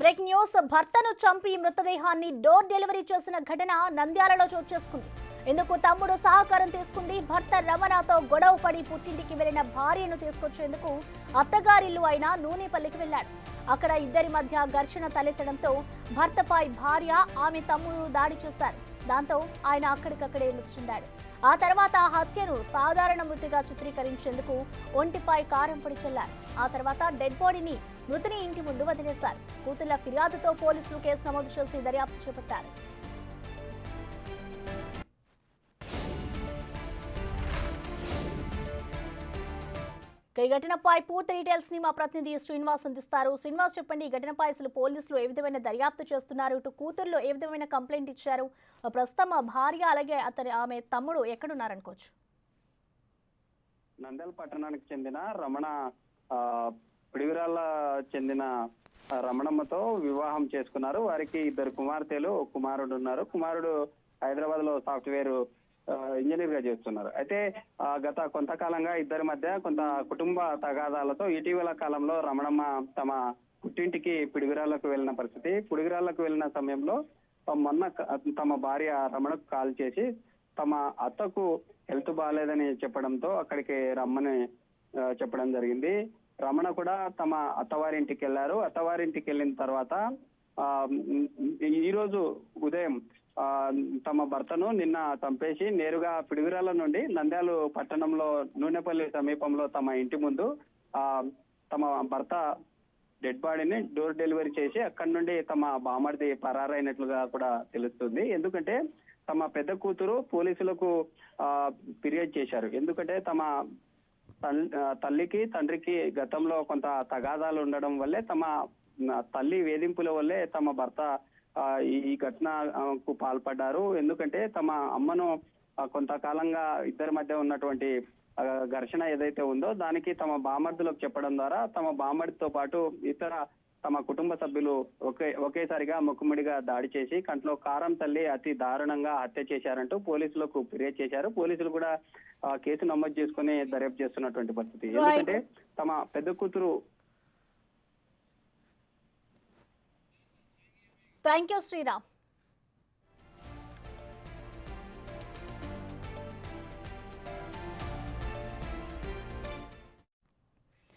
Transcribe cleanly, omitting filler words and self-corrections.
Breaking news భర్తను చంపి మృతదేహాన్ని డోర్ డెలివరీ చేసిన ఘటన నంద్యాలలో చోటు చేసుకుంది. ఇందుకు తమ్ముడు సహకారం తీసుకుంది. భర్త రమణతో గొడవ పడి పుట్టింటికి వెళ్లిన భార్యను తీసుకొచ్చేందుకు అత్తగారిల్లు అయిన నూనెపల్లికి వెళ్లాడు. అక్కడ ఇద్దరి మధ్య ఘర్షణ తలెత్తడంతో భర్తపై భార్య ఆమె తమ్ముడు దాడి చేశారు. దాంతో ఆయన అక్కడికక్కడే మృతి చెందాడు. ఆ తర్వాత హత్యను సాధారణ మృతిగా చిత్రీకరించేందుకు ఒంటిపై కారం పొడి చల్లారు. ఆ తర్వాత డెడ్ బాడీని మృతుని ఇంటి ముందు వదిలేశారు. కూతుళ్ల ఫిర్యాదుతో పోలీసులు కేసు నమోదు చేసి దర్యాప్తు చేపట్టారు. ఈ ఘటనపై పూర్తి డీటెయిల్స్ ని మా ప్రతినిధి శ్రీనివాస్ అందిస్తారు. శ్రీనివాస్, చెప్పండి, ఈ ఘటనపై అసలు పోలీసులు ఏ విధమైన దర్యాప్తు చేస్తున్నారు? ఇటు కూతుర్లో ఏ విధమైన కంప్లైంట్ ఇచ్చారు? ప్రస్తుతం భార్య అలాగే ఆమె తమ్ముడు ఎక్కడున్నారనుకోవచ్చు? నంద్యాల పట్టణానికి చెందిన రమణ పిడివిరాల చెందిన రమణమ్మతో వివాహం చేసుకున్నారు. వారికి ఇద్దరు కుమార్తెలు, కుమారుడు ఉన్నారు. కుమారుడు హైదరాబాద్ లో సాఫ్ట్వేర్ ఇంజనీర్ గా చేస్తున్నారు. అయితే గత కొంతకాలంగా ఇద్దరి మధ్య కొంత కుటుంబ తగాదాలతో ఇటీవల కాలంలో రమణమ్మ తమ పుట్టింటికి పిడిగిరాళ్లకు వెళ్ళిన పరిస్థితి. పిడిగిరాళ్లకు వెళ్ళిన సమయంలో మొన్న తమ భార్య రమణకు కాల్ చేసి తమ అత్తకు హెల్త్ బాగాలేదని చెప్పడంతో అక్కడికి రమ్మని చెప్పడం జరిగింది. రమణ కూడా తమ అత్తవారింటికి వెళ్లారు. అత్తవారింటికి వెళ్ళిన తర్వాత ఈ రోజు ఉదయం తమ భర్తను నిన్న చంపేసి నేరుగా పిడిగిరాల నుండి నంద్యాల పట్టణంలో నూనెపల్లి సమీపంలో తమ ఇంటి ముందు తమ భర్త డెడ్ బాడీని డోర్ డెలివరీ చేసి అక్కడి నుండి తమ బామర్ది పరారైనట్లుగా కూడా తెలుస్తుంది. ఎందుకంటే తమ పెద్ద కూతురు పోలీసులకు ఫిర్యాదు చేశారు. ఎందుకంటే తమ తల్లికి తండ్రికి గతంలో కొంత తగాదాలు ఉండడం వల్లే తమ తల్లి వేధింపుల వల్లే తమ భర్త ఈ ఘటనకు పాల్పడ్డారు. ఎందుకంటే తమ అమ్మను కొంతకాలంగా ఇద్దరి మధ్య ఉన్నటువంటి ఘర్షణ ఏదైతే ఉందో దానికి తమ బామర్దులకు చెప్పడం ద్వారా తమ బామర్దితో పాటు ఇతర తమ కుటుంబ సభ్యులు ఒకేసారిగా ముక్కుముడిగా దాడి చేసి కంట్లో కారం తల్లి అతి దారుణంగా హత్య చేశారంటూ పోలీసులకు ఫిర్యాదు చేశారు. పోలీసులు కూడా కేసు నమోదు చేసుకుని దర్యాప్తు చేస్తున్నటువంటి పరిస్థితి. ఎందుకంటే తమ పెద్ద కూతురు. Thank you Sriram.